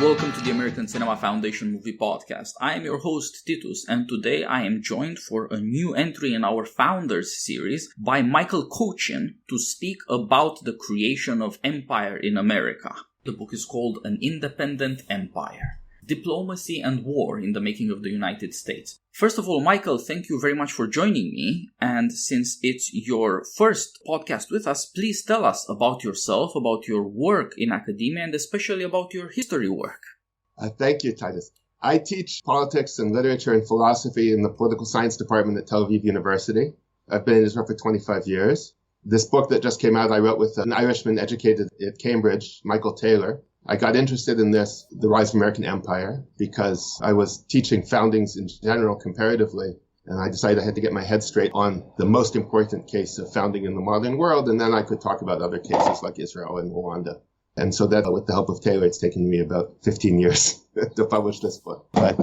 welcome to the American Cinema Foundation Movie Podcast. I am your host, Titus, and today I am joined for a new entry in our Founders series by Michael Cochin to speak about the creation of empire in America. The book is called An Independent Empire: Diplomacy and War in the Making of the United States. First of all, Michael, thank you very much for joining me. And since it's your first podcast with us, please tell us about yourself, about your work in academia, and especially about your history work. Thank you, Titus. I teach politics and literature and philosophy in the political science department at Tel Aviv University. I've been in Israel for 25 years. This book that just came out, I wrote with an Irishman educated at Cambridge, Michael Taylor. I got interested in this, the rise of American empire, because I was teaching foundings in general comparatively, and I decided I had to get my head straight on the most important case of founding in the modern world, and then I could talk about other cases like Israel and Rwanda. And so that, with the help of Taylor, it's taken me about 15 years to publish this book. But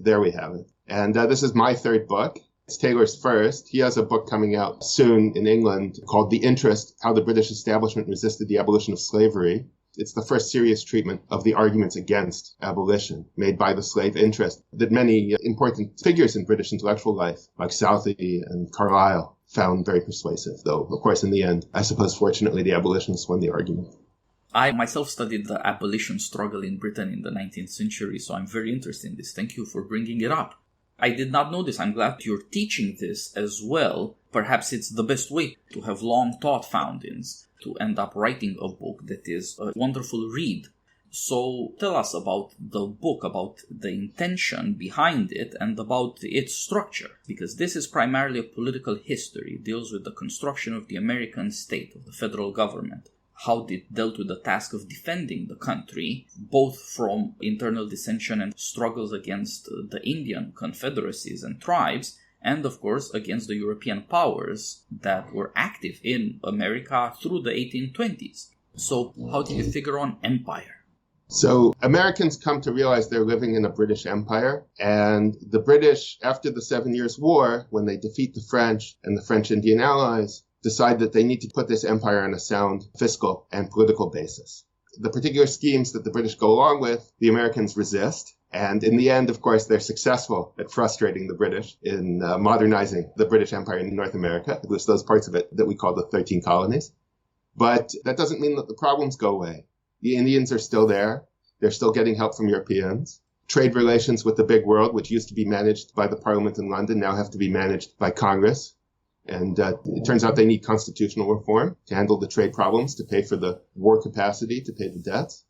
there we have it. And this is my third book. It's Taylor's first. He has a book coming out soon in England called The Interest: How the British Establishment Resisted the Abolition of Slavery. It's the first serious treatment of the arguments against abolition made by the slave interest that many important figures in British intellectual life, like Southey and Carlyle, found very persuasive. Though, of course, in the end, I suppose, fortunately, the abolitionists won the argument. I myself studied the abolition struggle in Britain in the 19th century, so I'm very interested in this. Thank you for bringing it up. I did not know this. I'm glad you're teaching this as well. Perhaps it's the best way to have long taught foundings to end up writing a book that is a wonderful read. So tell us about the book, about the intention behind it, and about its structure, because this is primarily a political history. It deals with the construction of the American state, of the federal government, how it dealt with the task of defending the country, both from internal dissension and struggles against the Indian confederacies and tribes, and of course against the European powers that were active in America through the 1820s. So how did you figure on empire? So Americans come to realize they're living in a British empire, and the British, after the 7 Years' War, when they defeat the French and the French Indian allies, decide that they need to put this empire on a sound fiscal and political basis. The particular schemes that the British go along with, the Americans resist. And in the end, of course, they're successful at frustrating the British in modernizing the British Empire in North America. It was those parts of it that we call the 13 colonies. But that doesn't mean that the problems go away. The Indians are still there. They're still getting help from Europeans. Trade relations with the big world, which used to be managed by the Parliament in London, now have to be managed by Congress. And it turns out they need constitutional reform to handle the trade problems, to pay for the war capacity, to pay the debts.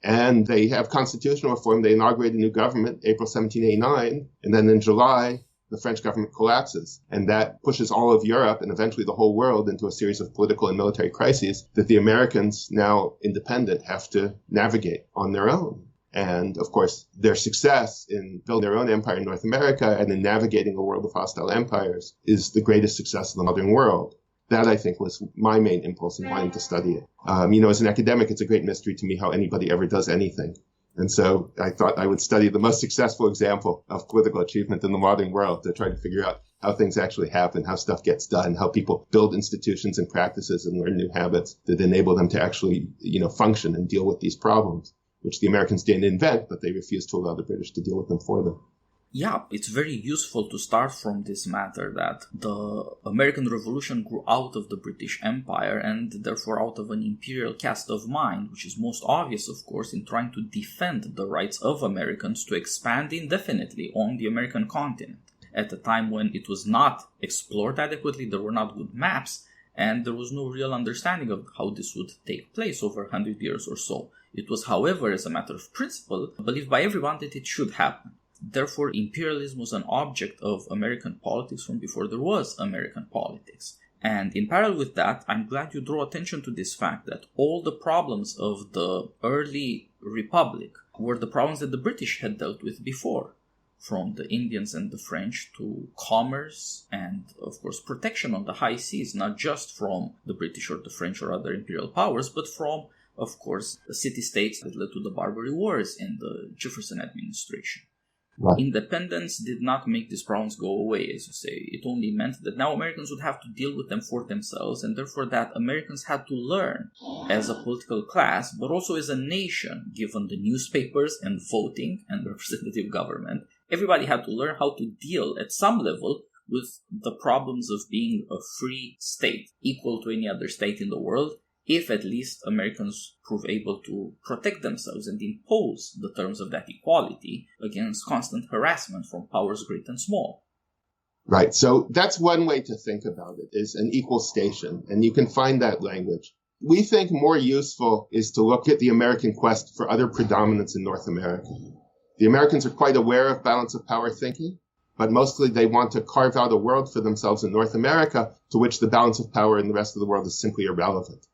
And they have constitutional reform. They inaugurate a new government, April 1789. And then in July, the French government collapses. And that pushes all of Europe and eventually the whole world into a series of political and military crises that the Americans, now independent, have to navigate on their own. And, of course, their success in building their own empire in North America and in navigating a world of hostile empires is the greatest success of the modern world. That, I think, was my main impulse in wanting to study it. As an academic, it's a great mystery to me how anybody ever does anything. And so I thought I would study the most successful example of political achievement in the modern world to try to figure out how things actually happen, how stuff gets done, how people build institutions and practices and learn new habits that enable them to actually, function and deal with these problems, which the Americans didn't invent, but they refused to allow the British to deal with them for them. Yeah, it's very useful to start from this matter that the American Revolution grew out of the British Empire and therefore out of an imperial cast of mind, which is most obvious, of course, in trying to defend the rights of Americans to expand indefinitely on the American continent. At a time when it was not explored adequately, there were not good maps, and there was no real understanding of how this would take place over 100 years or so. It was, however, as a matter of principle, believed by everyone that it should happen. Therefore, imperialism was an object of American politics from before there was American politics. And in parallel with that, I'm glad you draw attention to this fact that all the problems of the early republic were the problems that the British had dealt with before, from the Indians and the French to commerce and, of course, protection on the high seas, not just from the British or the French or other imperial powers, but from, of course, the city-states that led to the Barbary Wars in the Jefferson administration. Right. Independence did not make these problems go away, as you say. It only meant that now Americans would have to deal with them for themselves, and therefore that Americans had to learn as a political class, but also as a nation, given the newspapers and voting and representative government. Everybody had to learn how to deal at some level with the problems of being a free state, equal to any other state in the world, if at least Americans prove able to protect themselves and impose the terms of that equality against constant harassment from powers great and small. Right. So that's one way to think about it, is an equal station. And you can find that language. We think more useful is to look at the American quest for other predominance in North America. The Americans are quite aware of balance of power thinking, but mostly they want to carve out a world for themselves in North America to which the balance of power in the rest of the world is simply irrelevant.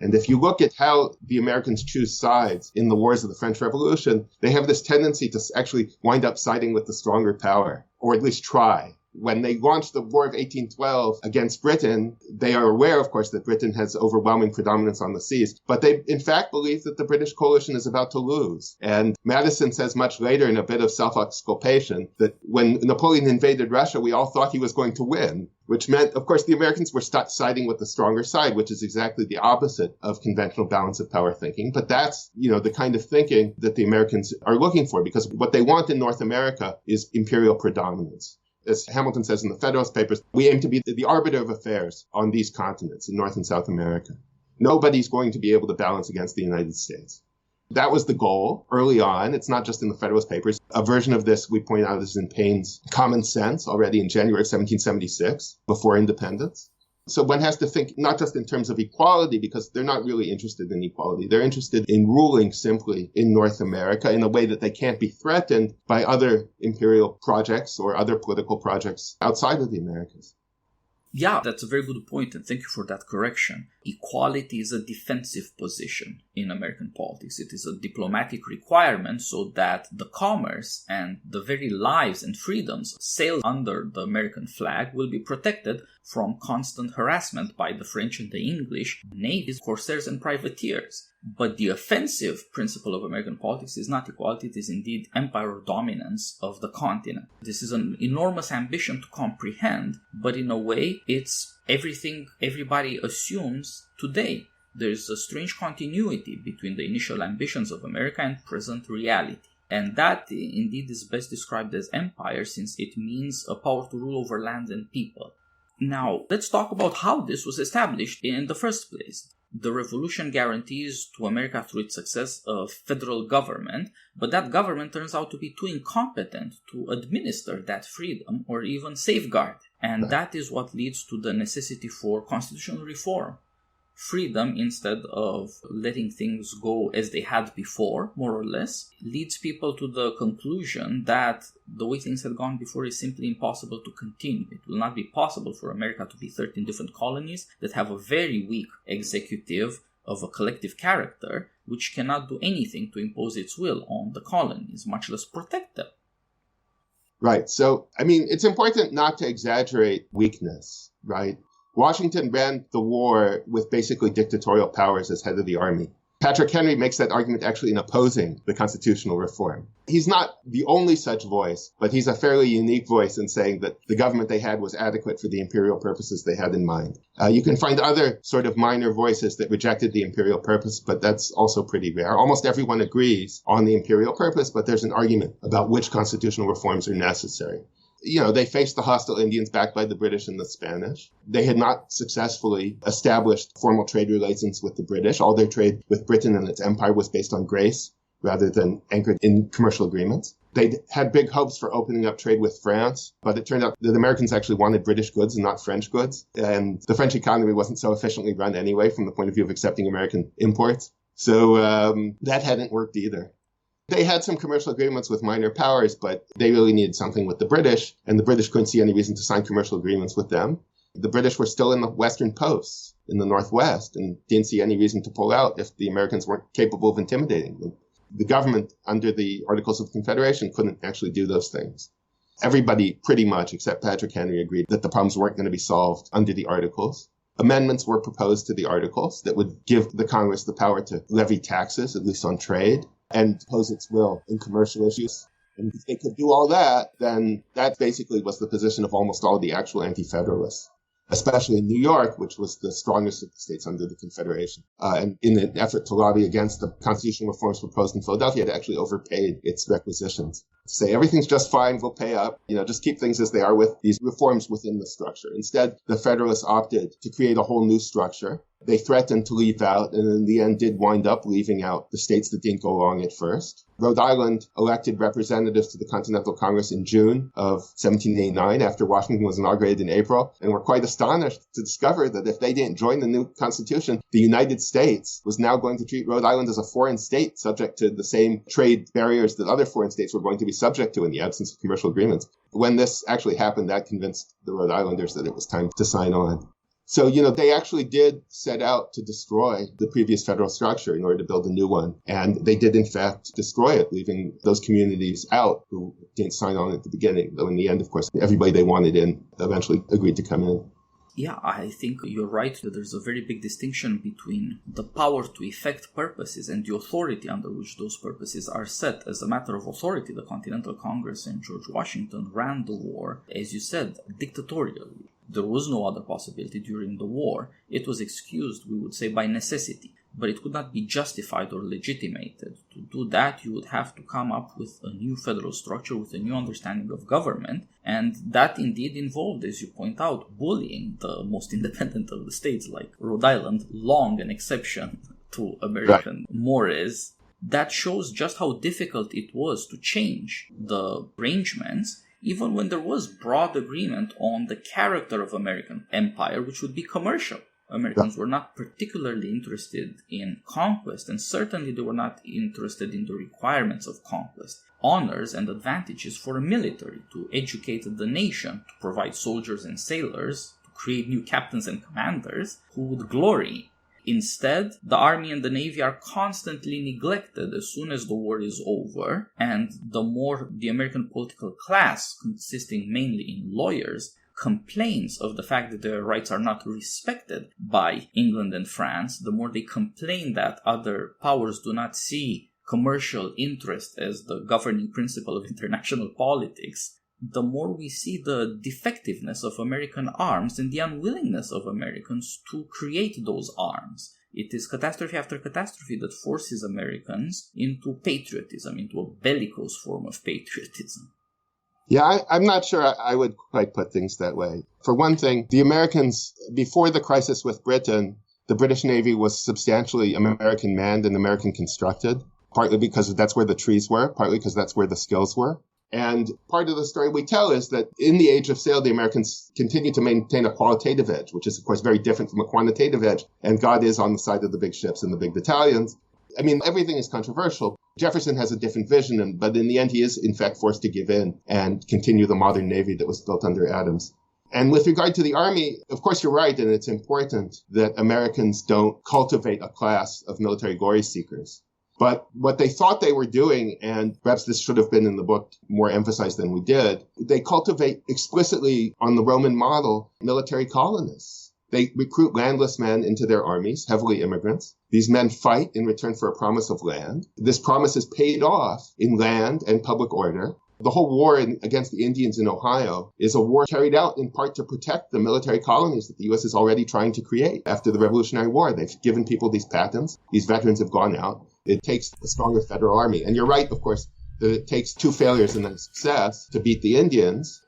And if you look at how the Americans choose sides in the wars of the French Revolution, they have this tendency to actually wind up siding with the stronger power, or at least try. When they launched the War of 1812 against Britain, they are aware, of course, that Britain has overwhelming predominance on the seas, but they, in fact, believe that the British coalition is about to lose. And Madison says much later in a bit of self-exculpation that when Napoleon invaded Russia, we all thought he was going to win, which meant, of course, the Americans were siding with the stronger side, which is exactly the opposite of conventional balance of power thinking. But that's, the kind of thinking that the Americans are looking for, because what they want in North America is imperial predominance. As Hamilton says in the Federalist Papers, we aim to be the arbiter of affairs on these continents in North and South America. Nobody's going to be able to balance against the United States. That was the goal early on. It's not just in the Federalist Papers. A version of this, we point out, is in Paine's Common Sense already in January of 1776, before independence. So one has to think not just in terms of equality, because they're not really interested in equality. They're interested in ruling simply in North America in a way that they can't be threatened by other imperial projects or other political projects outside of the Americas. Yeah, that's a very good point, and thank you for that correction. Equality is a defensive position in American politics. It is a diplomatic requirement so that the commerce and the very lives and freedoms sailed under the American flag will be protected from constant harassment by the French and the English, navies, corsairs, and privateers. But the offensive principle of American politics is not equality, it is indeed empire dominance of the continent. This is an enormous ambition to comprehend, but in a way, it's everything everybody assumes today. There's a strange continuity between the initial ambitions of America and present reality. And that indeed is best described as empire, since it means a power to rule over land and people. Now, let's talk about how this was established in the first place. The revolution guarantees to America through its success a federal government, but that government turns out to be too incompetent to administer that freedom or even safeguard. And that is what leads to the necessity for constitutional reform. Freedom, instead of letting things go as they had before, more or less, leads people to the conclusion that the way things had gone before is simply impossible to continue. It will not be possible for America to be 13 different colonies that have a very weak executive of a collective character, which cannot do anything to impose its will on the colonies, much less protect them. Right. So, it's important not to exaggerate weakness, right? Washington ran the war with basically dictatorial powers as head of the army. Patrick Henry makes that argument actually in opposing the constitutional reform. He's not the only such voice, but he's a fairly unique voice in saying that the government they had was adequate for the imperial purposes they had in mind. You can find other sort of minor voices that rejected the imperial purpose, but that's also pretty rare. Almost everyone agrees on the imperial purpose, but there's an argument about which constitutional reforms are necessary. They faced the hostile Indians backed by the British and the Spanish. They had not successfully established formal trade relations with the British. All their trade with Britain and its empire was based on grace rather than anchored in commercial agreements. They had big hopes for opening up trade with France, but it turned out that the Americans actually wanted British goods and not French goods. And the French economy wasn't so efficiently run anyway from the point of view of accepting American imports. So that hadn't worked either. They had some commercial agreements with minor powers, but they really needed something with the British, and the British couldn't see any reason to sign commercial agreements with them. The British were still in the western posts in the Northwest and didn't see any reason to pull out if the Americans weren't capable of intimidating them. The government, under the Articles of Confederation, couldn't actually do those things. Everybody, pretty much, except Patrick Henry, agreed that the problems weren't going to be solved under the Articles. Amendments were proposed to the Articles that would give the Congress the power to levy taxes, at least on trade, and impose its will in commercial issues. And if they could do all that, then that basically was the position of almost all the actual anti-federalists, especially in New York, which was the strongest of the states under the Confederation. And in an effort to lobby against the constitutional reforms proposed in Philadelphia, it actually overpaid its requisitions. To say everything's just fine, we'll pay up, just keep things as they are with these reforms within the structure. Instead, the Federalists opted to create a whole new structure. They threatened to leave out, and in the end did wind up leaving out the states that didn't go along at first. Rhode Island elected representatives to the Continental Congress in June of 1789 after Washington was inaugurated in April, and were quite astonished to discover that if they didn't join the new Constitution, the United States was now going to treat Rhode Island as a foreign state subject to the same trade barriers that other foreign states were going to be subject to in the absence of commercial agreements. When this actually happened, that convinced the Rhode Islanders that it was time to sign on. So, they actually did set out to destroy the previous federal structure in order to build a new one. And they did, in fact, destroy it, leaving those communities out who didn't sign on at the beginning. Though in the end, of course, everybody they wanted in eventually agreed to come in. Yeah, I think you're right that there's a very big distinction between the power to effect purposes and the authority under which those purposes are set. As a matter of authority, the Continental Congress and George Washington ran the war, as you said, dictatorially. There was no other possibility during the war. It was excused, we would say, by necessity, but it could not be justified or legitimated. To do that, you would have to come up with a new federal structure with a new understanding of government, and that indeed involved, as you point out, bullying the most independent of the states, like Rhode Island, long an exception to American mores. That shows just how difficult it was to change the arrangements, even when there was broad agreement on the character of American empire, which would be commercial. Americans were not particularly interested in conquest, and certainly they were not interested in the requirements of conquest. Honors and advantages for a military, to educate the nation, to provide soldiers and sailors, to create new captains and commanders who would glory. Instead, the army and the navy are constantly neglected as soon as the war is over, and the more the American political class, consisting mainly in lawyers, complains of the fact that their rights are not respected by England and France, the more they complain that other powers do not see commercial interest as the governing principle of international politics, the more we see the defectiveness of American arms and the unwillingness of Americans to create those arms. It is catastrophe after catastrophe that forces Americans into patriotism, into a bellicose form of patriotism. Yeah, I'm not sure I would quite put things that way. For one thing, the Americans, before the crisis with Britain, the British Navy was substantially American manned and American constructed, partly because that's where the trees were, partly because that's where the skills were. And part of the story we tell is that in the age of sail, the Americans continue to maintain a qualitative edge, which is, of course, very different from a quantitative edge. And God is on the side of the big ships and the big battalions. I mean, everything is controversial. Jefferson has a different vision, but in the end, he is, in fact, forced to give in and continue the modern Navy that was built under Adams. And with regard to the Army, of course, you're right, and it's important that Americans don't cultivate a class of military glory seekers. But what they thought they were doing, and perhaps this should have been in the book more emphasized than we did, they cultivate explicitly on the Roman model military colonists. They recruit landless men into their armies, heavily immigrants. These men fight in return for a promise of land. This promise is paid off in land and public order. The whole war against the Indians in Ohio is a war carried out in part to protect the military colonies that the U.S. is already trying to create after the Revolutionary War. They've given people these patents. These veterans have gone out. It takes a stronger federal army. And you're right, of course, that it takes two failures and a success to beat the Indians.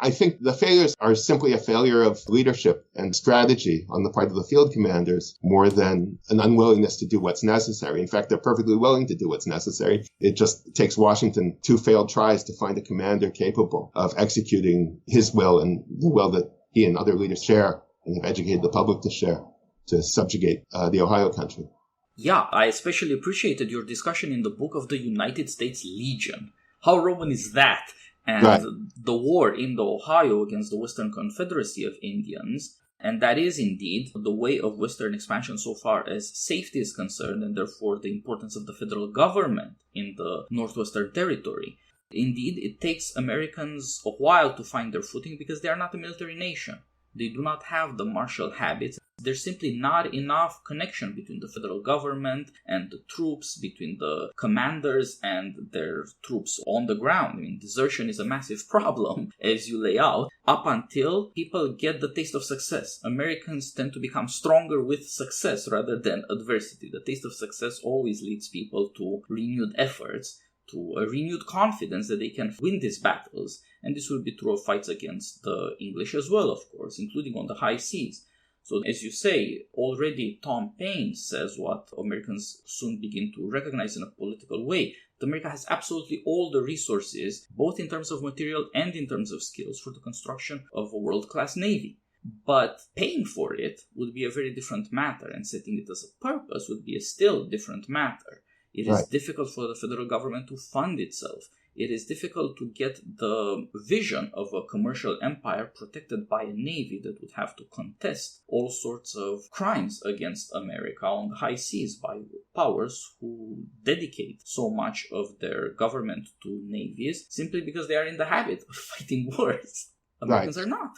I think the failures are simply a failure of leadership and strategy on the part of the field commanders more than an unwillingness to do what's necessary. In fact, they're perfectly willing to do what's necessary. It just takes Washington two failed tries to find a commander capable of executing his will and the will that he and other leaders share and have educated the public to share to subjugate the Ohio country. Yeah, I especially appreciated your discussion in the book of the United States Legion. How Roman is that? And right. The war in the Ohio against the Western Confederacy of Indians. And that is indeed the way of Western expansion so far as safety is concerned, and therefore the importance of the federal government in the Northwestern Territory. Indeed, it takes Americans a while to find their footing because they are not a military nation. They do not have the martial habits. There's simply not enough connection between the federal government and the troops, between the commanders and their troops on the ground. I mean, desertion is a massive problem, as you lay out, up until people get the taste of success. Americans tend to become stronger with success rather than adversity. The taste of success always leads people to renewed efforts, to a renewed confidence that they can win these battles. And this will be true of fights against the English as well, of course, including on the high seas. So as you say, already Tom Paine says what Americans soon begin to recognize in a political way. That America has absolutely all the resources, both in terms of material and in terms of skills, for the construction of a world-class navy. But paying for it would be a very different matter, and setting it as a purpose would be a still different matter. It is difficult for the federal government to fund itself. It is difficult to get the vision of a commercial empire protected by a navy that would have to contest all sorts of crimes against America on the high seas by powers who dedicate so much of their government to navies simply because they are in the habit of fighting wars. Americans are not.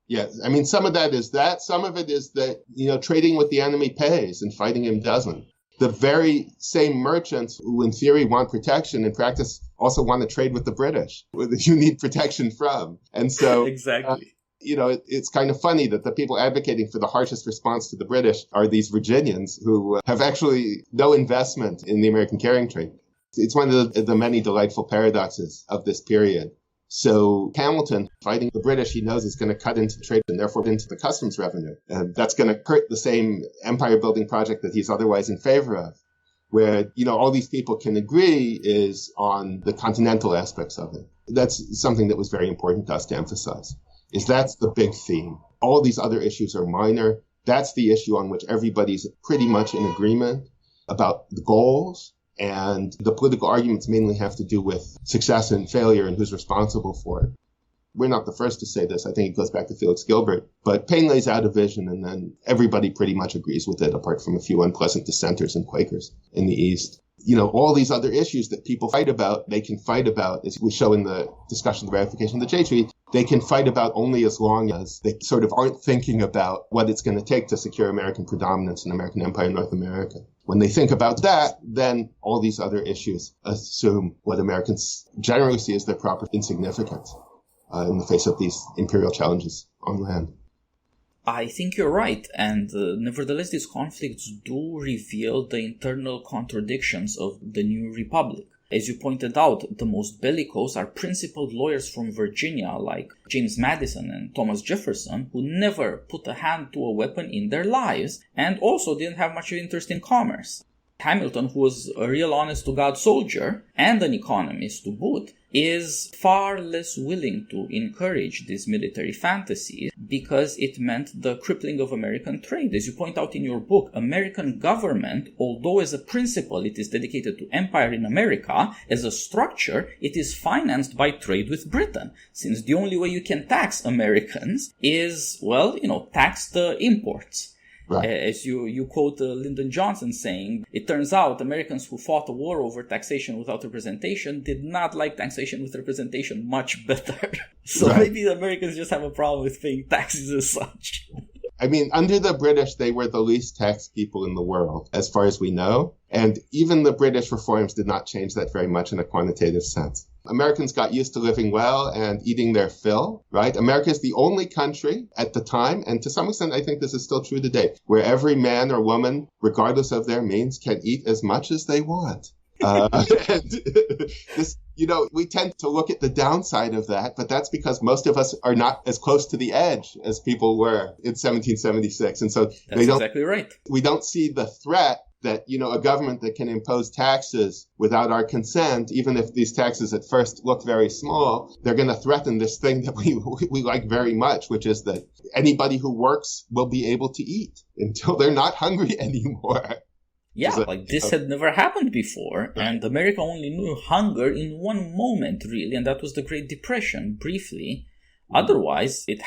Yes, I mean, some of that is that. Some of it is that, trading with the enemy pays and fighting him doesn't. The very same merchants who in theory want protection, in practice also want to trade with the British, that you need protection from. And so, exactly. It's kind of funny that the people advocating for the harshest response to the British are these Virginians who have actually no investment in the American carrying trade. It's one of the many delightful paradoxes of this period. So Hamilton, fighting the British, he knows is going to cut into trade and therefore into the customs revenue. And that's going to hurt the same empire building project that he's otherwise in favor of, where, all these people can agree is on the continental aspects of it. That's something that was very important to us to emphasize, is that's the big theme. All these other issues are minor. That's the issue on which everybody's pretty much in agreement about the goals. And the political arguments mainly have to do with success and failure and who's responsible for it. We're not the first to say this. I think it goes back to Felix Gilbert. But Paine lays out a vision, and then everybody pretty much agrees with it, apart from a few unpleasant dissenters and Quakers in the East. All these other issues that people fight about, they can fight about, as we show in the discussion of the ratification of the Jay Treaty, they can fight about only as long as they sort of aren't thinking about what it's going to take to secure American predominance in American empire in North America. When they think about that, then all these other issues assume what Americans generally see as their proper insignificance in the face of these imperial challenges on land. I think you're right, and nevertheless these conflicts do reveal the internal contradictions of the new republic. As you pointed out, the most bellicose are principled lawyers from Virginia like James Madison and Thomas Jefferson, who never put a hand to a weapon in their lives and also didn't have much interest in commerce. Hamilton, who was a real honest-to-God soldier and an economist to boot, is far less willing to encourage these military fantasies because it meant the crippling of American trade. As you point out in your book, American government, although as a principle it is dedicated to empire in America, as a structure it is financed by trade with Britain, since the only way you can tax Americans is, tax the imports. Right. As you quote Lyndon Johnson saying, it turns out Americans who fought a war over taxation without representation did not like taxation with representation much better. So maybe the Americans just have a problem with paying taxes as such. I mean, under the British, they were the least taxed people in the world, as far as we know. And even the British reforms did not change that very much in a quantitative sense. Americans got used to living well and eating their fill, right? America is the only country at the time, and to some extent I think this is still true today, where every man or woman, regardless of their means, can eat as much as they want. And this, we tend to look at the downside of that, but that's because most of us are not as close to the edge as people were in 1776. And so that's exactly right. We don't see the threat that, a government that can impose taxes without our consent, even if these taxes at first look very small, they're going to threaten this thing that we like very much, which is that anybody who works will be able to eat until they're not hungry anymore. Yeah, this had never happened before, and America only knew hunger in one moment, really, and that was the Great Depression, briefly. Otherwise, it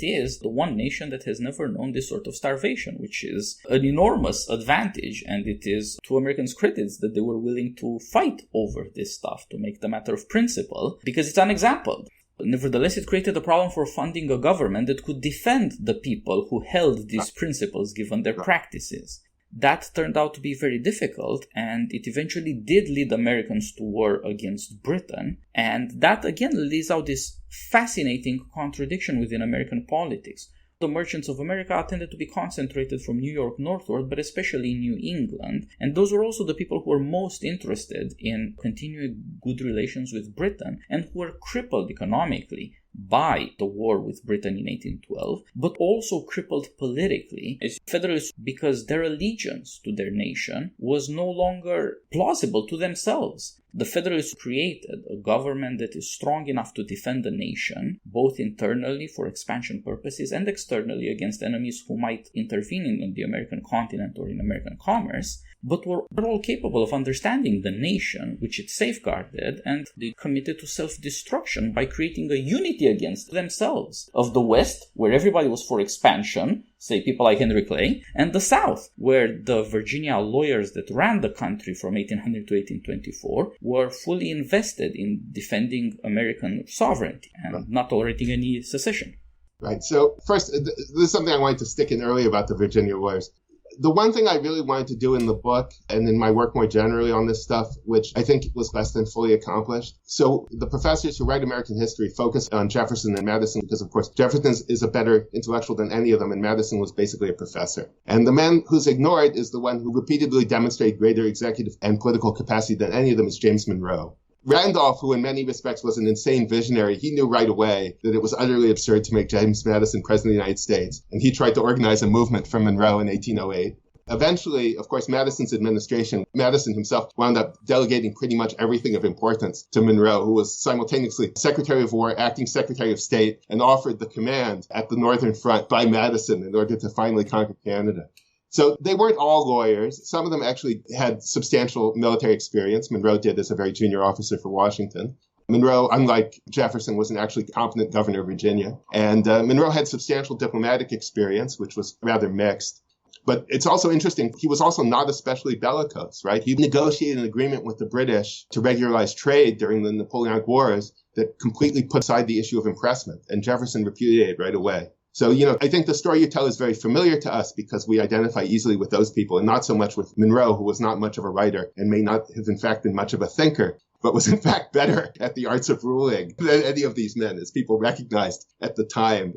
is the one nation that has never known this sort of starvation, which is an enormous advantage, and it is to Americans' credit that they were willing to fight over this stuff, to make the matter of principle, because it's unexampled. Nevertheless, it created a problem for funding a government that could defend the people who held these principles given their practices. That turned out to be very difficult, and it eventually did lead Americans to war against Britain. And that again leaves out this fascinating contradiction within American politics. The merchants of America tended to be concentrated from New York northward, but especially in New England. And those were also the people who were most interested in continuing good relations with Britain and who were crippled economically by the war with Britain in 1812, but also crippled politically as Federalists because their allegiance to their nation was no longer plausible to themselves. The Federalists created a government that is strong enough to defend the nation, both internally for expansion purposes and externally against enemies who might intervene in the American continent or in American commerce, but were all capable of understanding the nation, which it safeguarded, and they committed to self-destruction by creating a unity against themselves of the West, where everybody was for expansion, say people like Henry Clay, and the South, where the Virginia lawyers that ran the country from 1800 to 1824 were fully invested in defending American sovereignty and not tolerating any secession. Right. So first, this is something I wanted to stick in earlier about the Virginia lawyers. The one thing I really wanted to do in the book and in my work more generally on this stuff, which I think was less than fully accomplished. So the professors who write American history focus on Jefferson and Madison because, of course, Jefferson is a better intellectual than any of them, and Madison was basically a professor. And the man who's ignored is the one who repeatedly demonstrated greater executive and political capacity than any of them is James Monroe. Randolph, who in many respects was an insane visionary, he knew right away that it was utterly absurd to make James Madison president of the United States, and he tried to organize a movement from Monroe in 1808. Eventually, of course, Madison's administration, Madison himself wound up delegating pretty much everything of importance to Monroe, who was simultaneously Secretary of War, acting Secretary of State, and offered the command at the Northern Front by Madison in order to finally conquer Canada. So they weren't all lawyers. Some of them actually had substantial military experience. Monroe did as a very junior officer for Washington. Monroe, unlike Jefferson, was an actually competent governor of Virginia. And Monroe had substantial diplomatic experience, which was rather mixed. But it's also interesting, he was also not especially bellicose, right? He negotiated an agreement with the British to regularize trade during the Napoleonic Wars that completely put aside the issue of impressment. And Jefferson repudiated right away. So, I think the story you tell is very familiar to us because we identify easily with those people and not so much with Monroe, who was not much of a writer and may not have in fact been much of a thinker, but was in fact better at the arts of ruling than any of these men, as people recognized at the time.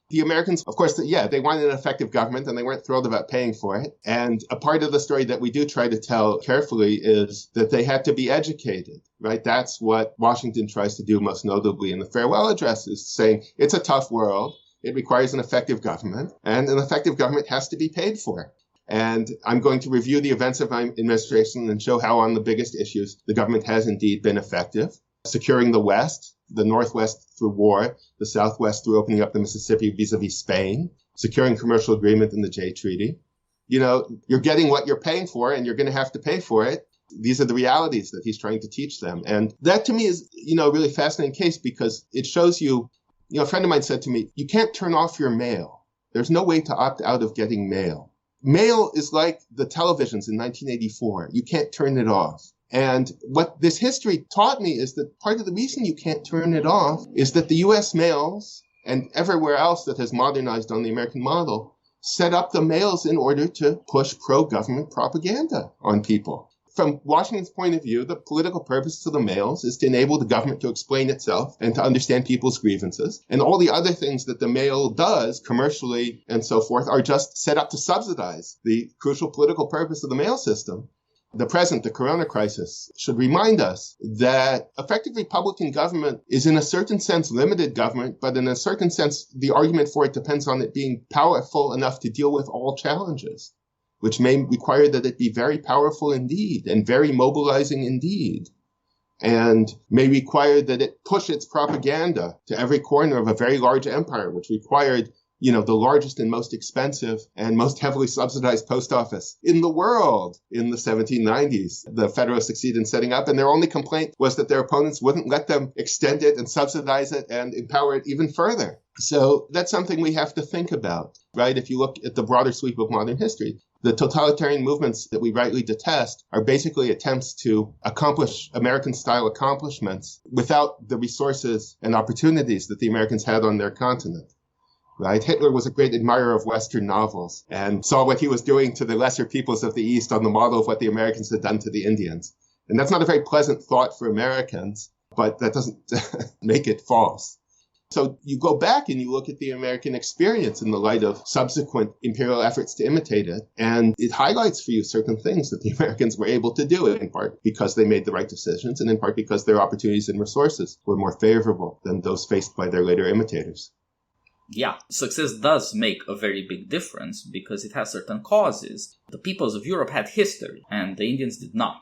The Americans, of course, they wanted an effective government and they weren't thrilled about paying for it. And a part of the story that we do try to tell carefully is that they had to be educated, right? That's what Washington tries to do most notably in the farewell address, is saying it's a tough world. It requires an effective government, and an effective government has to be paid for. And I'm going to review the events of my administration and show how on the biggest issues the government has indeed been effective. Securing the West, the Northwest through war, the Southwest through opening up the Mississippi vis-a-vis Spain, securing commercial agreement in the Jay Treaty. You're getting what you're paying for, and you're going to have to pay for it. These are the realities that he's trying to teach them. And that to me is, a really fascinating case because it shows you, a friend of mine said to me, you can't turn off your mail. There's no way to opt out of getting mail. Mail is like the televisions in 1984. You can't turn it off. And what this history taught me is that part of the reason you can't turn it off is that the U.S. mails and everywhere else that has modernized on the American model set up the mails in order to push pro-government propaganda on people. From Washington's point of view, the political purpose of the mails is to enable the government to explain itself and to understand people's grievances. And all the other things that the mail does commercially and so forth are just set up to subsidize the crucial political purpose of the mail system. The present, the corona crisis, should remind us that effective Republican government is in a certain sense limited government, but in a certain sense, the argument for it depends on it being powerful enough to deal with all challenges, which may require that it be very powerful indeed and very mobilizing indeed, and may require that it push its propaganda to every corner of a very large empire, which required, the largest and most expensive and most heavily subsidized post office in the world in the 1790s. The Federalists succeeded in setting up, and their only complaint was that their opponents wouldn't let them extend it and subsidize it and empower it even further. So that's something we have to think about, right? If you look at the broader sweep of modern history, The totalitarian movements that we rightly detest are basically attempts to accomplish American-style accomplishments without the resources and opportunities that the Americans had on their continent. Right? Hitler was a great admirer of Western novels and saw what he was doing to the lesser peoples of the East on the model of what the Americans had done to the Indians. And that's not a very pleasant thought for Americans, but that doesn't make it false. So you go back and you look at the American experience in the light of subsequent imperial efforts to imitate it, and it highlights for you certain things that the Americans were able to do, in part because they made the right decisions, and in part because their opportunities and resources were more favorable than those faced by their later imitators. Yeah, success does make a very big difference because it has certain causes. The peoples of Europe had history, and the Indians did not.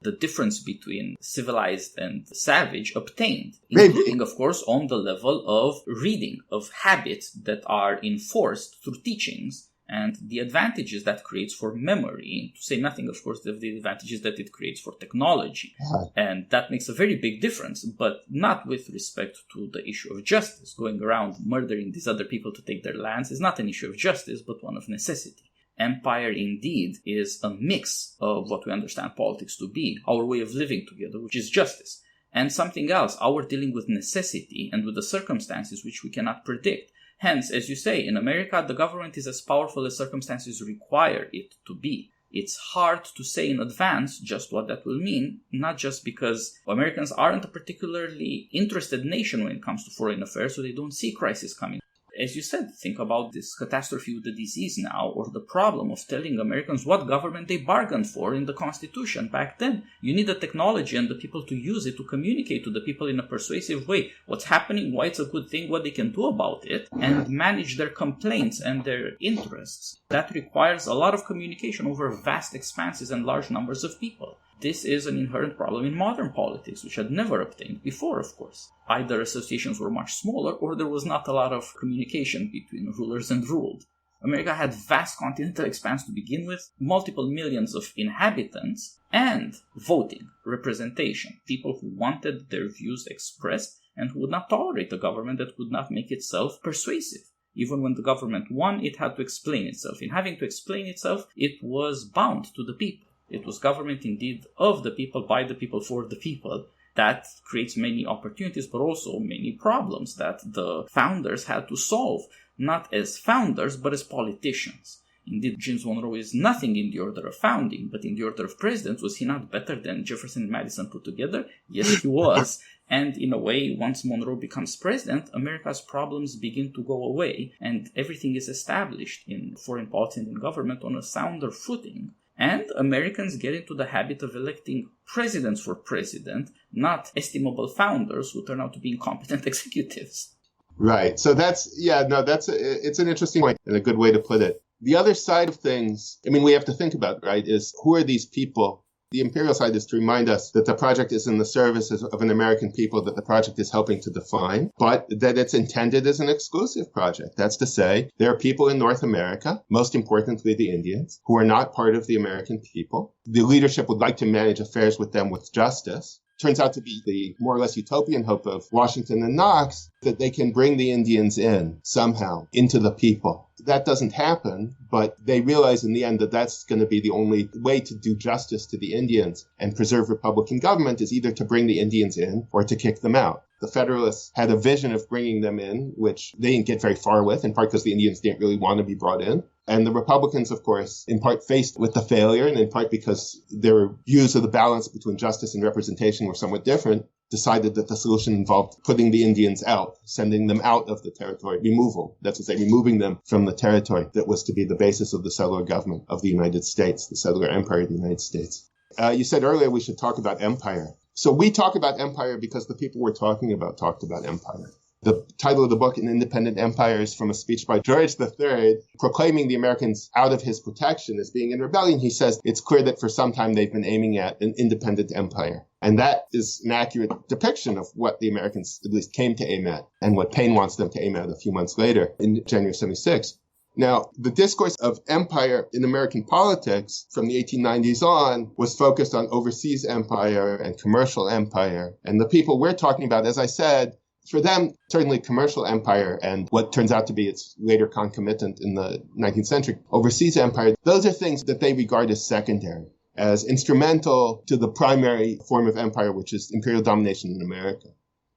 The difference between civilized and savage obtained, including, of course, on the level of reading, of habits that are enforced through teachings, and the advantages that creates for memory, to say nothing, of course, of the advantages that it creates for technology. And that makes a very big difference, but not with respect to the issue of justice. Going around murdering these other people to take their lands is not an issue of justice, but one of necessity. Empire, indeed, is a mix of what we understand politics to be, our way of living together, which is justice, and something else, our dealing with necessity and with the circumstances which we cannot predict. Hence, as you say, in America, the government is as powerful as circumstances require it to be. It's hard to say in advance just what that will mean, not just because Americans aren't a particularly interested nation when it comes to foreign affairs, so they don't see crisis coming. As you said, think about this catastrophe with the disease now, or the problem of telling Americans what government they bargained for in the Constitution back then. You need the technology and the people to use it to communicate to the people in a persuasive way what's happening, why it's a good thing, what they can do about it, and manage their complaints and their interests. That requires a lot of communication over vast expanses and large numbers of people. This is an inherent problem in modern politics, which had never obtained before, of course. Either associations were much smaller, or there was not a lot of communication between rulers and ruled. America had vast continental expanse to begin with, multiple millions of inhabitants, and voting, representation, people who wanted their views expressed and who would not tolerate a government that would not make itself persuasive. Even when the government won, it had to explain itself. In having to explain itself, it was bound to the people. It was government indeed of the people, by the people, for the people. That creates many opportunities, but also many problems that the founders had to solve, not as founders, but as politicians. Indeed, James Monroe is nothing in the order of founding, but in the order of presidents, was he not better than Jefferson and Madison put together? Yes, he was. And in a way, once Monroe becomes president, America's problems begin to go away, and everything is established in foreign policy and in government on a sounder footing. And Americans get into the habit of electing presidents for president, not estimable founders who turn out to be incompetent executives. Right. So it's an interesting point and a good way to put it. The other side of things, we have to think about, right, is who are these people? The imperial side is to remind us that the project is in the service of an American people that the project is helping to define, but that it's intended as an exclusive project. That's to say, there are people in North America, most importantly the Indians, who are not part of the American people. The leadership would like to manage affairs with them with justice. Turns out to be the more or less utopian hope of Washington and Knox that they can bring the Indians in somehow into the people. That doesn't happen, but they realize in the end that that's going to be the only way to do justice to the Indians and preserve Republican government is either to bring the Indians in or to kick them out. The Federalists had a vision of bringing them in, which they didn't get very far with, in part because the Indians didn't really want to be brought in. And the Republicans, of course, in part faced with the failure, and in part because their views of the balance between justice and representation were somewhat different, decided that the solution involved putting the Indians out, sending them out of the territory, removal. That's to say, removing them from the territory that was to be the basis of the settler government of the United States, the settler empire of the United States. You said earlier we should talk about empire. So we talk about empire because the people we're talking about talked about empire. The title of the book, An Independent Empire, is from a speech by George III, proclaiming the Americans out of his protection as being in rebellion. He says it's clear that for some time they've been aiming at an independent empire. And that is an accurate depiction of what the Americans at least came to aim at, and what Paine wants them to aim at a few months later in January 76. Now, the discourse of empire in American politics from the 1890s on was focused on overseas empire and commercial empire. And the people we're talking about, as I said, For them, certainly commercial empire and what turns out to be its later concomitant in the 19th century, overseas empire, those are things that they regard as secondary, as instrumental to the primary form of empire, which is imperial domination in America.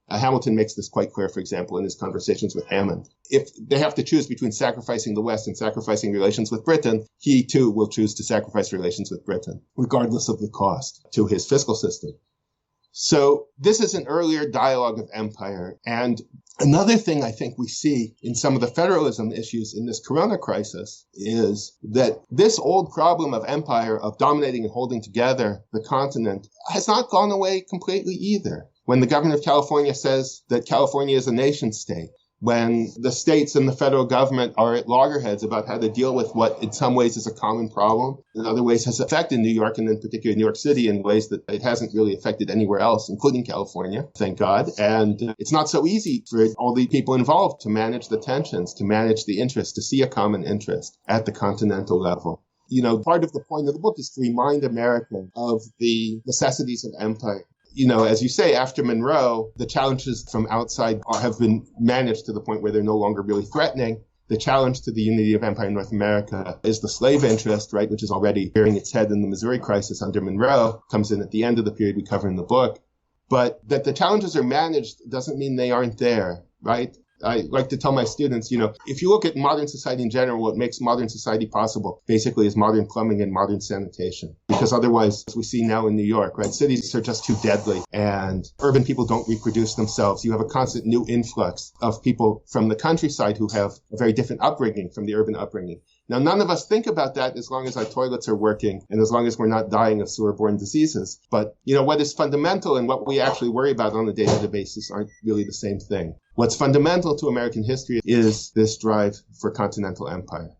Hamilton makes this quite clear, for example, in his conversations with Hammond. If they have to choose between sacrificing the West and sacrificing relations with Britain, he too will choose to sacrifice relations with Britain, regardless of the cost to his fiscal system. So this is an earlier dialogue of empire. And another thing I think we see in some of the federalism issues in this Corona crisis is that this old problem of empire, of dominating and holding together the continent, has not gone away completely either. When the governor of California says that California is a nation state, when the states and the federal government are at loggerheads about how to deal with what in some ways is a common problem, in other ways has affected New York and in particular New York City in ways that it hasn't really affected anywhere else, including California, thank God. And it's not so easy for all the people involved to manage the tensions, to manage the interest, to see a common interest at the continental level. You know, part of the point of the book is to remind America of the necessities of empire. You know, as you say, after Monroe, the challenges from outside have been managed to the point where they're no longer really threatening. The challenge to the unity of empire in North America is the slave interest, right, which is already rearing its head in the Missouri crisis under Monroe, comes in at the end of the period we cover in the book. But that the challenges are managed doesn't mean they aren't there, right? I like to tell my students, you know, if you look at modern society in general, what makes modern society possible basically is modern plumbing and modern sanitation. Because otherwise, as we see now in New York, right, cities are just too deadly and urban people don't reproduce themselves. You have a constant new influx of people from the countryside who have a very different upbringing from the urban upbringing. Now, none of us think about that as long as our toilets are working and as long as we're not dying of sewer-borne diseases. But, you know, what is fundamental and what we actually worry about on a day-to-day basis aren't really the same thing. What's fundamental to American history is this drive for continental empire.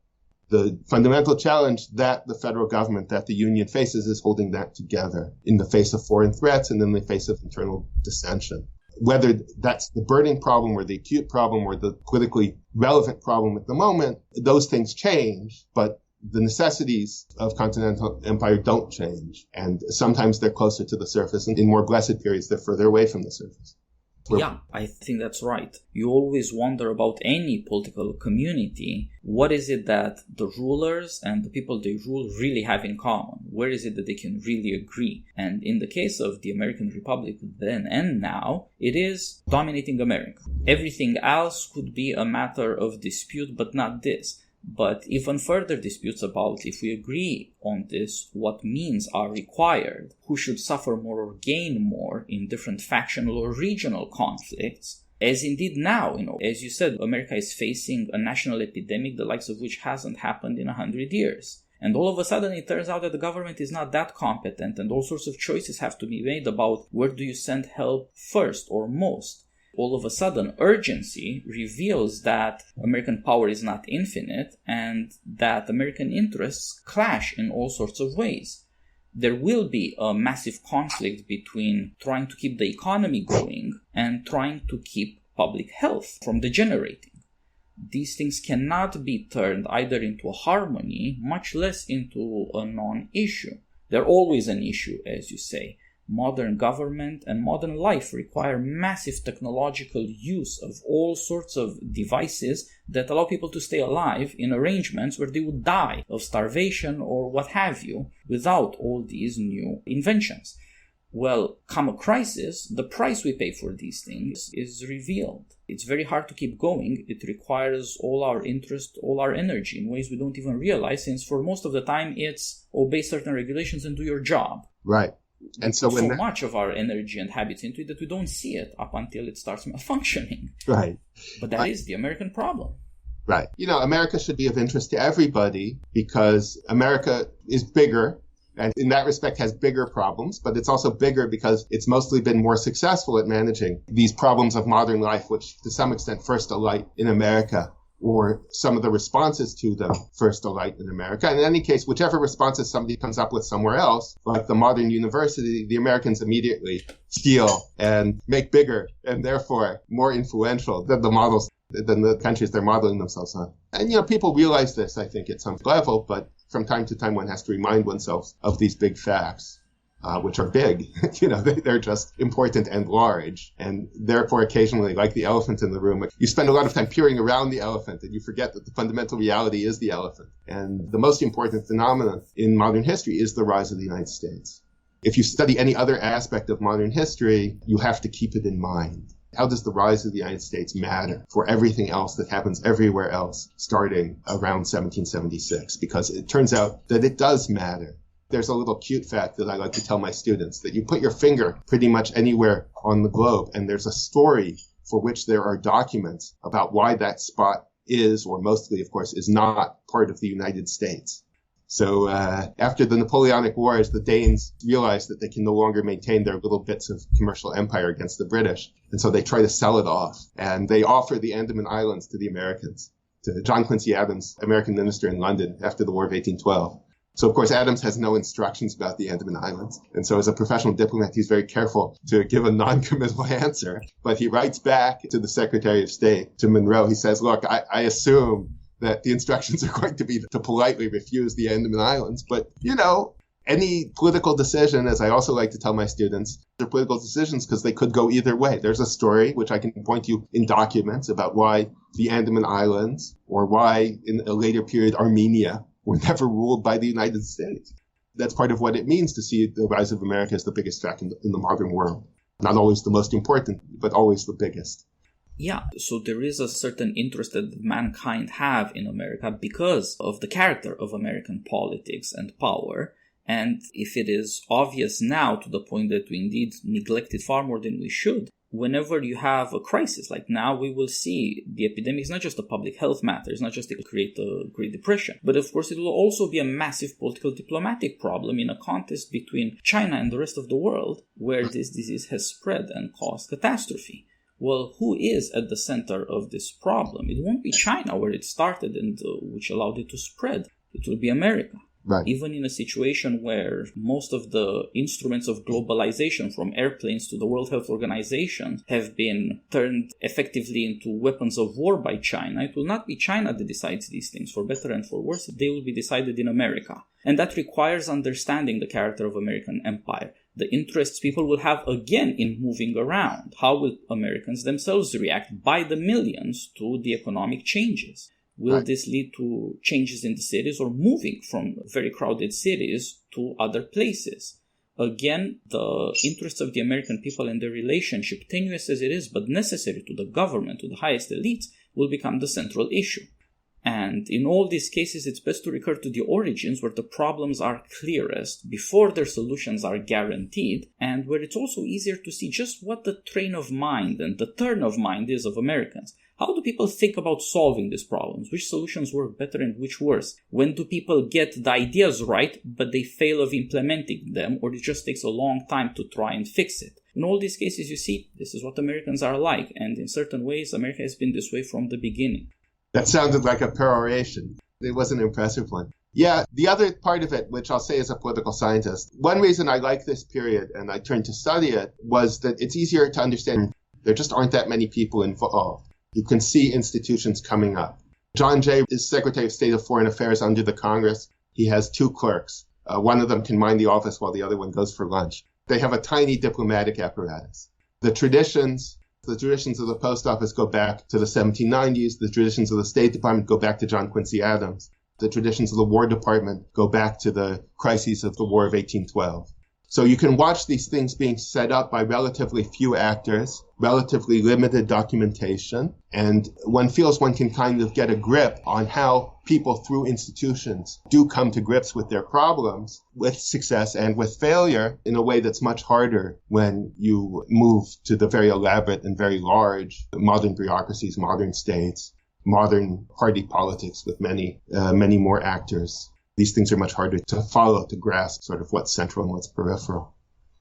The fundamental challenge that the federal government, that the Union faces, is holding that together in the face of foreign threats and in the face of internal dissension. Whether that's the burning problem or the acute problem or the politically relevant problem at the moment, those things change, but the necessities of continental empire don't change. And sometimes they're closer to the surface, and in more blessed periods, they're further away from the surface. Yeah, I think that's right. You always wonder about any political community, what is it that the rulers and the people they rule really have in common? Where is it that they can really agree? And in the case of the American Republic then and now, it is dominating America. Everything else could be a matter of dispute, but not this. But even further disputes about if we agree on this, what means are required, who should suffer more or gain more in different factional or regional conflicts, as indeed now, as you said, America is facing a national epidemic, the likes of which hasn't happened in 100 years. And all of a sudden it turns out that the government is not that competent and all sorts of choices have to be made about where do you send help first or most. All of a sudden, urgency reveals that American power is not infinite and that American interests clash in all sorts of ways. There will be a massive conflict between trying to keep the economy going and trying to keep public health from degenerating. These things cannot be turned either into a harmony, much less into a non-issue. They're always an issue, as you say. Modern government and modern life require massive technological use of all sorts of devices that allow people to stay alive in arrangements where they would die of starvation or what have you without all these new inventions. Well, come a crisis, the price we pay for these things is revealed. It's very hard to keep going. It requires all our interest, all our energy in ways we don't even realize, since for most of the time it's obey certain regulations and do your job. Right. And so much of our energy and habits into it that we don't see it up until it starts malfunctioning. Right. But that is the American problem. Right. America should be of interest to everybody because America is bigger and in that respect has bigger problems, but it's also bigger because it's mostly been more successful at managing these problems of modern life, which to some extent first alight in America, or some of the responses to them first alight in America. And in any case, whichever responses somebody comes up with somewhere else, like the modern university, the Americans immediately steal and make bigger and therefore more influential than the countries they're modeling themselves on. And, people realize this, I think, at some level, but from time to time one has to remind oneself of these big facts. which are big. They're just important and large. And therefore, occasionally, like the elephant in the room, you spend a lot of time peering around the elephant and you forget that the fundamental reality is the elephant. And the most important phenomenon in modern history is the rise of the United States. If you study any other aspect of modern history, you have to keep it in mind. How does the rise of the United States matter for everything else that happens everywhere else starting around 1776? Because it turns out that it does matter. There's a little cute fact that I like to tell my students, that you put your finger pretty much anywhere on the globe and there's a story for which there are documents about why that spot is, or mostly, of course, is not part of the United States. So after the Napoleonic Wars, the Danes realized that they can no longer maintain their little bits of commercial empire against the British. And so they try to sell it off. And they offer the Andaman Islands to the Americans, to John Quincy Adams, American minister in London after the War of 1812. So, of course, Adams has no instructions about the Andaman Islands. And so as a professional diplomat, he's very careful to give a non-committal answer. But he writes back to the Secretary of State, to Monroe. He says, look, I assume that the instructions are going to be to politely refuse the Andaman Islands. But, any political decision, as I also like to tell my students, they're political decisions because they could go either way. There's a story, which I can point you in documents, about why the Andaman Islands, or why in a later period Armenia, were never ruled by the United States. That's part of what it means to see the rise of America as the biggest fact in the modern world. Not always the most important, but always the biggest. Yeah, so there is a certain interest that mankind have in America because of the character of American politics and power. And if it is obvious now to the point that we indeed neglect it far more than we should, whenever you have a crisis like now, we will see the epidemic is not just a public health matter, it's not just to create the Great Depression, but of course it will also be a massive political diplomatic problem in a contest between China and the rest of the world where this disease has spread and caused catastrophe. Well, who is at the center of this problem? It won't be China where it started and which allowed it to spread. It will be America. Right. Even in a situation where most of the instruments of globalization, from airplanes to the World Health Organization, have been turned effectively into weapons of war by China, it will not be China that decides these things, for better and for worse. They will be decided in America. And that requires understanding the character of American empire, the interests people will have again in moving around. How will Americans themselves react by the millions to the economic changes? Will this lead to changes in the cities or moving from very crowded cities to other places? Again, the interests of the American people and their relationship, tenuous as it is, but necessary to the government, to the highest elites, will become the central issue. And in all these cases, it's best to recur to the origins where the problems are clearest, before their solutions are guaranteed, and where it's also easier to see just what the train of mind and the turn of mind is of Americans. How do people think about solving these problems? Which solutions work better and which worse? When do people get the ideas right, but they fail of implementing them, or it just takes a long time to try and fix it? In all these cases, you see, this is what Americans are like, and in certain ways, America has been this way from the beginning. That sounded like a peroration. It was an impressive one. Yeah, the other part of it, which I'll say as a political scientist, one reason I like this period and I turned to study it was that it's easier to understand. There just aren't that many people involved. You can see institutions coming up. John Jay is Secretary of State of Foreign Affairs under the Congress. He has two clerks. One of them can mind the office while the other one goes for lunch. They have a tiny diplomatic apparatus. The traditions of the post office go back to the 1790s. The traditions of the State Department go back to John Quincy Adams. The traditions of the War Department go back to the crises of the War of 1812. So you can watch these things being set up by relatively few actors, relatively limited documentation, and one feels one can kind of get a grip on how people through institutions do come to grips with their problems, with success and with failure, in a way that's much harder when you move to the very elaborate and very large modern bureaucracies, modern states, modern party politics with many more actors. These things are much harder to follow, to grasp sort of what's central and what's peripheral.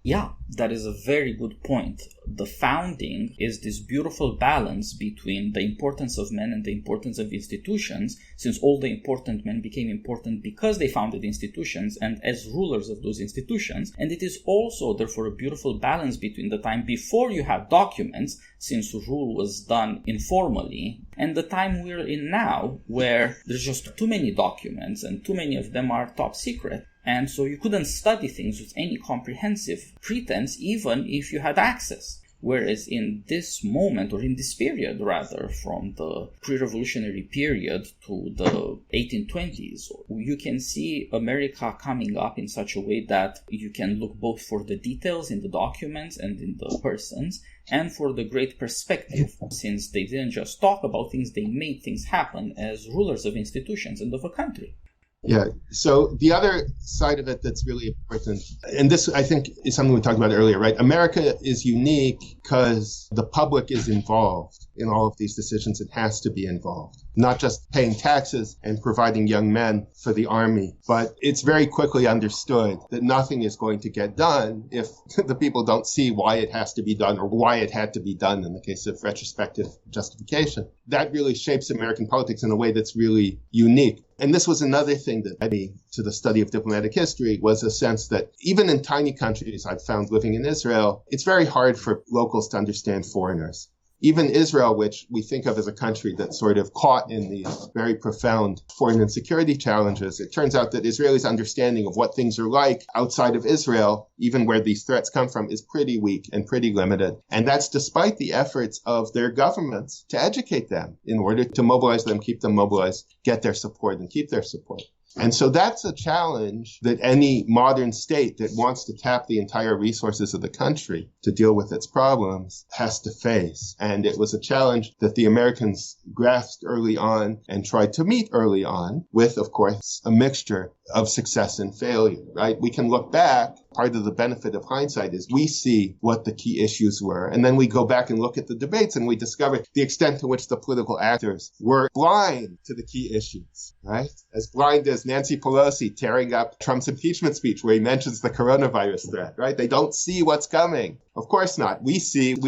Yeah, that is a very good point. The founding is this beautiful balance between the importance of men and the importance of institutions, since all the important men became important because they founded institutions and as rulers of those institutions. And it is also, therefore, a beautiful balance between the time before you have documents, since rule was done informally, and the time we're in now, where there's just too many documents and too many of them are top secret. And so you couldn't study things with any comprehensive pretense, even if you had access. Whereas in this moment, or in this period rather, from the pre-revolutionary period to the 1820s, you can see America coming up in such a way that you can look both for the details in the documents and in the persons, and for the great perspective, since they didn't just talk about things, they made things happen as rulers of institutions and of a country. Yeah. So the other side of it that's really important, and this I think is something we talked about earlier, right? America is unique because the public is involved in all of these decisions. It has to be involved, not just paying taxes and providing young men for the army, but it's very quickly understood that nothing is going to get done if the people don't see why it has to be done or why it had to be done in the case of retrospective justification. That really shapes American politics in a way that's really unique. And this was another thing that led me to the study of diplomatic history, was a sense that even in tiny countries, I've found living in Israel, it's very hard for locals to understand foreigners. Even Israel, which we think of as a country that's sort of caught in these very profound foreign and security challenges, it turns out that Israelis' understanding of what things are like outside of Israel, even where these threats come from, is pretty weak and pretty limited. And that's despite the efforts of their governments to educate them in order to mobilize them, keep them mobilized, get their support, and keep their support. And so that's a challenge that any modern state that wants to tap the entire resources of the country to deal with its problems has to face. And it was a challenge that the Americans grasped early on and tried to meet early on with, of course, a mixture of success and failure, right? We can look back. Part of the benefit of hindsight is we see what the key issues were. And then we go back and look at the debates and we discover the extent to which the political actors were blind to the key issues, right? As blind as Nancy Pelosi tearing up Trump's impeachment speech where he mentions the coronavirus threat, right? They don't see what's coming. Of course not. We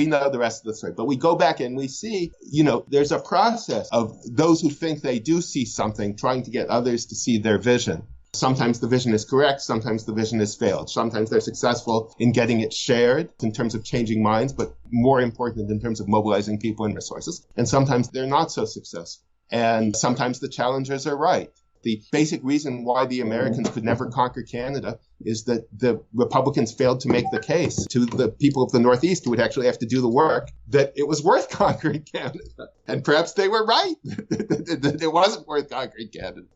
know the rest of the story, but we go back and we see, there's a process of those who think they do see something trying to get others to see their vision. Sometimes the vision is correct. Sometimes the vision has failed. Sometimes they're successful in getting it shared in terms of changing minds, but more important in terms of mobilizing people and resources. And sometimes they're not so successful. And sometimes the challengers are right. The basic reason why the Americans could never conquer Canada is that the Republicans failed to make the case to the people of the Northeast who would actually have to do the work that it was worth conquering Canada. And perhaps they were right, that it wasn't worth conquering Canada.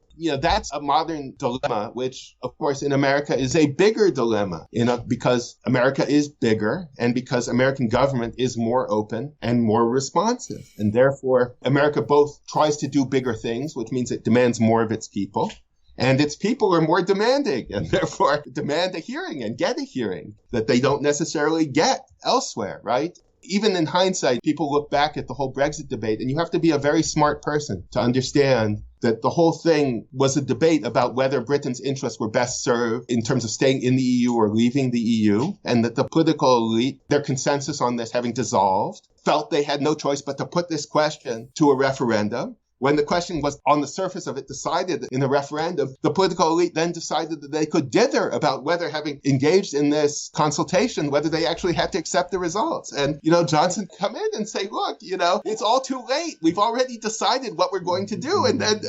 That's a modern dilemma, which, of course, in America is a bigger dilemma, because America is bigger and because American government is more open and more responsive. And therefore, America both tries to do bigger things, which means it demands more of its people, and its people are more demanding and therefore demand a hearing and get a hearing that they don't necessarily get elsewhere, right? Even in hindsight, people look back at the whole Brexit debate, and you have to be a very smart person to understand that the whole thing was a debate about whether Britain's interests were best served in terms of staying in the EU or leaving the EU, and that the political elite, their consensus on this having dissolved, felt they had no choice but to put this question to a referendum. When the question was on the surface of it decided in the referendum, the political elite then decided that they could dither about whether, having engaged in this consultation, whether they actually had to accept the results. And, Johnson come in and say, look, it's all too late. We've already decided what we're going to do. And then,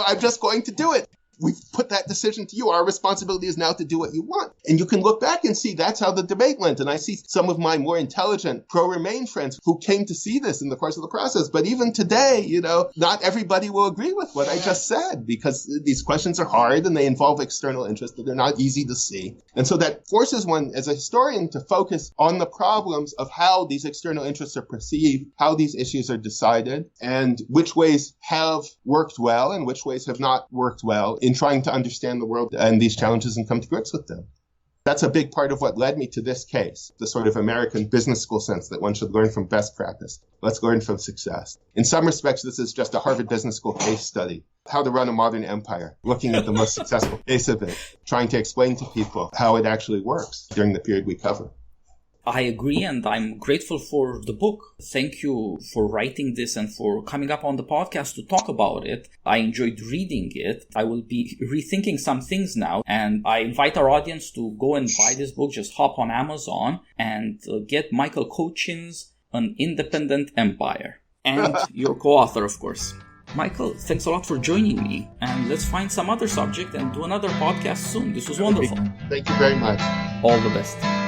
I'm just going to do it. We've put that decision to you. Our responsibility is now to do what you want. And you can look back and see that's how the debate went. And I see some of my more intelligent pro-Remain friends who came to see this in the course of the process. But even today, not everybody will agree with what I just said, because these questions are hard and they involve external interests that are not easy to see. And so that forces one as a historian to focus on the problems of how these external interests are perceived, how these issues are decided, and which ways have worked well and which ways have not worked well in trying to understand the world and these challenges and come to grips with them. That's a big part of what led me to this case, the sort of American business school sense that one should learn from best practice. Let's learn from success. In some respects, this is just a Harvard Business School case study, how to run a modern empire, looking at the most successful case of it, trying to explain to people how it actually works during the period we cover. I agree, and I'm grateful for the book. Thank you for writing this and for coming up on the podcast to talk about it. I enjoyed reading it. I will be rethinking some things now, and I invite our audience to go and buy this book. Just hop on Amazon and get Michael Cochin's An Independent Empire. And your co-author, of course. Michael, thanks a lot for joining me, and let's find some other subject and do another podcast soon. This was wonderful. Thank you very much. All the best.